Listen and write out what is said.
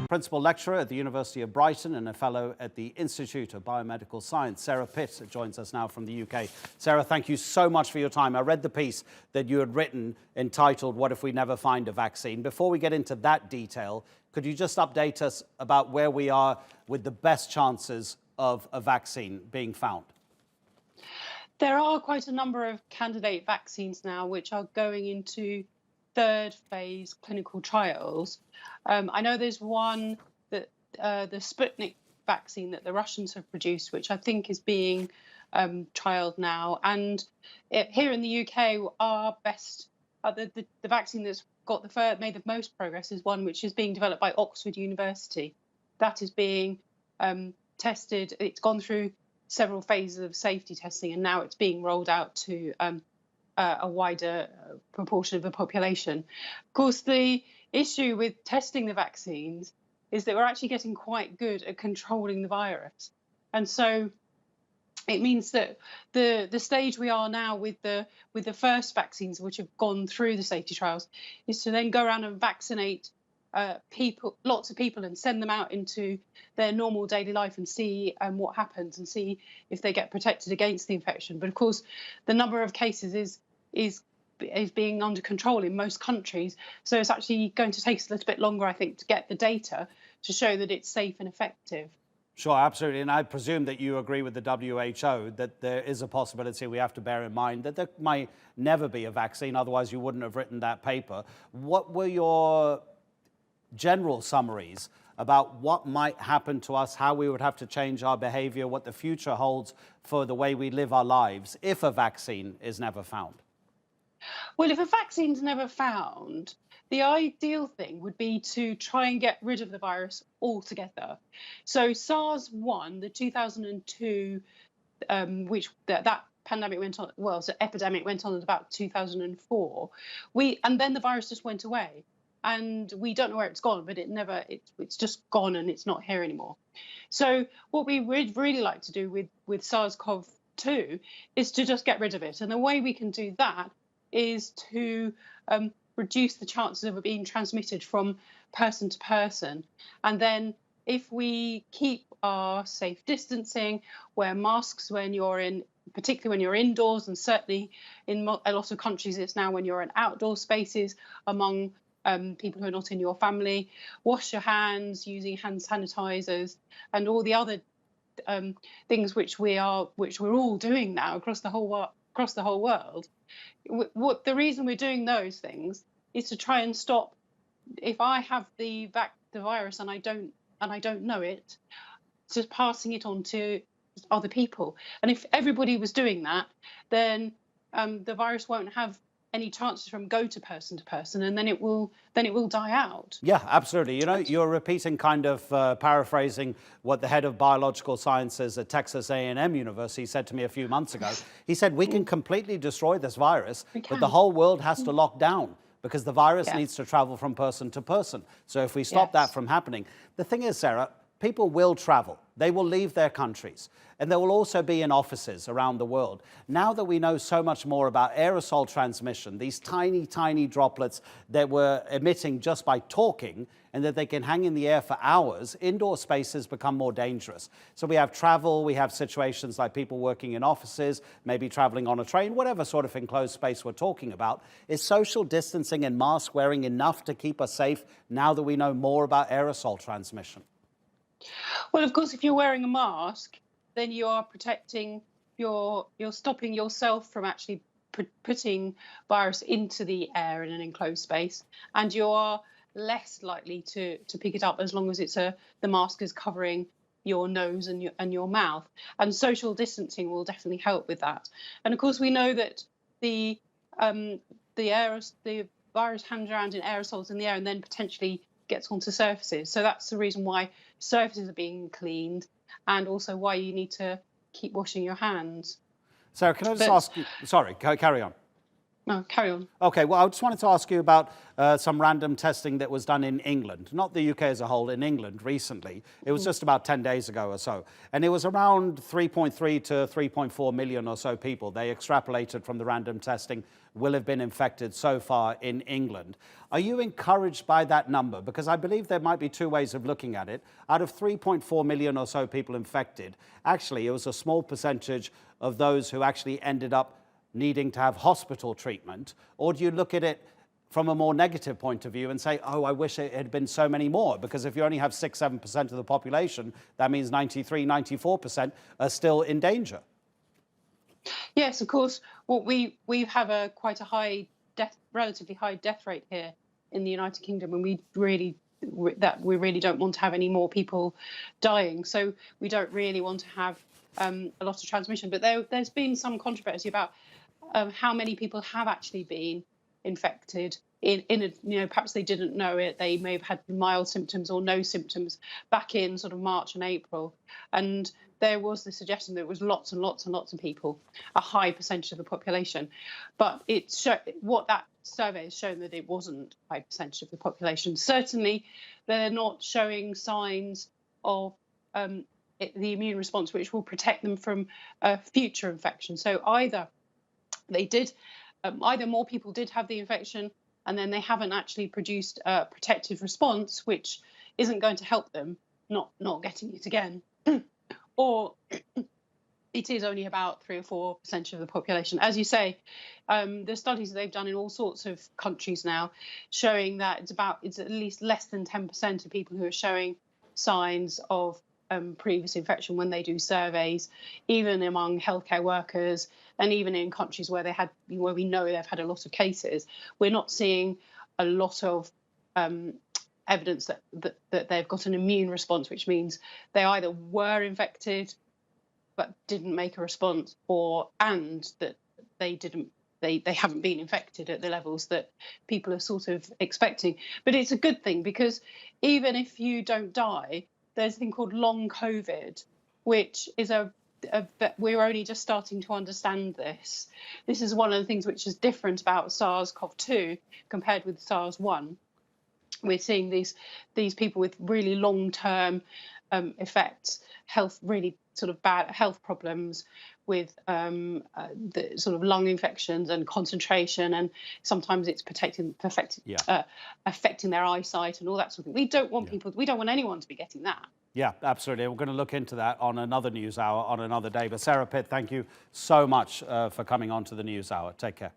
Principal Lecturer at the University of Brighton and a Fellow at the Institute of Biomedical Science. Sarah Pitt joins us now from the UK. Sarah, thank you so much for your time. I read the piece that you had written entitled, "What if we never find a vaccine?" Before we get into that detail, could you just update us about where we are with the best chances of a vaccine being found? There are quite a number of candidate vaccines now which are going into third phase clinical trials. I know there's one that the Sputnik vaccine that the Russians have produced, which I think is being trialed now. And here in the UK, our best, the vaccine that's got made the most progress is one which is being developed by Oxford University. That is being tested. It's gone through several phases of safety testing, and now it's being rolled out to a wider proportion of the population. Of course, the issue with testing the vaccines is that we're actually getting quite good at controlling the virus. And so it means that the stage we are now with the first vaccines which have gone through the safety trials is to then go around and vaccinate lots of people, and send them out into their normal daily life and see what happens and see if they get protected against the infection. But of course, the number of cases is being under control in most countries, so it's actually going to take us a little bit longer, I think, to get the data to show that it's safe and effective. Sure, absolutely. And I presume that you agree with the WHO that there is a possibility we have to bear in mind that there might never be a vaccine, otherwise you wouldn't have written that paper. What were your general summaries about what might happen to us, how we would have to change our behavior, what the future holds for the way we live our lives if a vaccine is never found? Well, if a vaccine's never found, the ideal thing would be to try and get rid of the virus altogether. So SARS-1, the 2002, which that pandemic went on, well, so epidemic went on at about 2004, and then the virus just went away. And we don't know where it's gone, but it's just gone and it's not here anymore. So what we would really like to do with SARS-CoV-2 is to just get rid of it. And the way we can do that is to reduce the chances of it being transmitted from person to person. And then if we keep our safe distancing, wear masks particularly when you're indoors, and certainly in a lot of countries it's now when you're in outdoor spaces among people who are not in your family, wash your hands using hand sanitizers, and all the other things which we're all doing now across the whole world. The reason we're doing those things is to try and stop, if I have the virus and I don't know it, just passing it on to other people. And if everybody was doing that, then the virus won't have any chances from go to person, and then it will die out. Yeah, absolutely. You know, you're repeating, kind of paraphrasing what the head of biological sciences at Texas A&M University said to me a few months ago. He said, we can completely destroy this virus, but the whole world has to lock down because the virus needs to travel from person to person. So if we stop that from happening, the thing is, Sarah, people will travel. They will leave their countries, and they will also be in offices around the world. Now that we know so much more about aerosol transmission, these tiny, tiny droplets that we're emitting just by talking, and that they can hang in the air for hours, indoor spaces become more dangerous. So we have travel, we have situations like people working in offices, maybe traveling on a train, whatever sort of enclosed space we're talking about. Is social distancing and mask wearing enough to keep us safe now that we know more about aerosol transmission? Well, of course, if you're wearing a mask, then you are protecting you're stopping yourself from actually putting virus into the air in an enclosed space, and you are less likely to pick it up as long as the mask is covering your nose and your mouth. And social distancing will definitely help with that. And of course, we know that the virus hangs around in aerosols in the air and then potentially gets onto surfaces. So that's the reason why surfaces are being cleaned, and also why you need to keep washing your hands. Sarah, can I just ask you, sorry, carry on. No, carry on. Okay, well, I just wanted to ask you about some random testing that was done in England, not the UK as a whole, in England recently. It was just about 10 days ago or so. And it was around 3.3 to 3.4 million or so people. They extrapolated from the random testing will have been infected so far in England. Are you encouraged by that number? Because I believe there might be two ways of looking at it. Out of 3.4 million or so people infected, actually, it was a small percentage of those who actually ended up needing to have hospital treatment? Or do you look at it from a more negative point of view and say, oh, I wish it had been so many more? Because if you only have 6-7% of the population, that means 93-94% are still in danger. Yes, of course. Well, we have quite a high relatively high death rate here in the United Kingdom, and we really don't want to have any more people dying. So we don't really want to have a lot of transmission. But there's been some controversy about how many people have actually been infected perhaps they didn't know it. They may have had mild symptoms or no symptoms back in sort of March and April. And there was the suggestion that it was lots and lots and lots of people, a high percentage of the population. But what that survey has shown that it wasn't a high percentage of the population. Certainly, they're not showing signs of the immune response, which will protect them from future infection. So either more people did have the infection, and then they haven't actually produced a protective response, which isn't going to help them not getting it again, or it is only about 3 or 4% of the population. As you say, the studies they've done in all sorts of countries now showing that it's at least less than 10% of people who are showing signs of previous infection when they do surveys, even among healthcare workers, and even in countries where we know they've had a lot of cases. We're not seeing a lot of evidence that they've got an immune response, which means they either were infected but didn't make a response, and that they haven't been infected at the levels that people are sort of expecting. But it's a good thing, because even if you don't die, there's a thing called long COVID, which is we're only just starting to understand this. This is one of the things which is different about SARS-CoV-2 compared with SARS-1. We're seeing these people with really long-term effects, really sort of bad health problems with the sort of lung infections and concentration, and sometimes it's affecting their eyesight and all that sort of thing. We don't want anyone to be getting that. Yeah, absolutely. We're going to look into that on another news hour on another day. But Sarah Pitt, thank you so much for coming on to the news hour. Take care.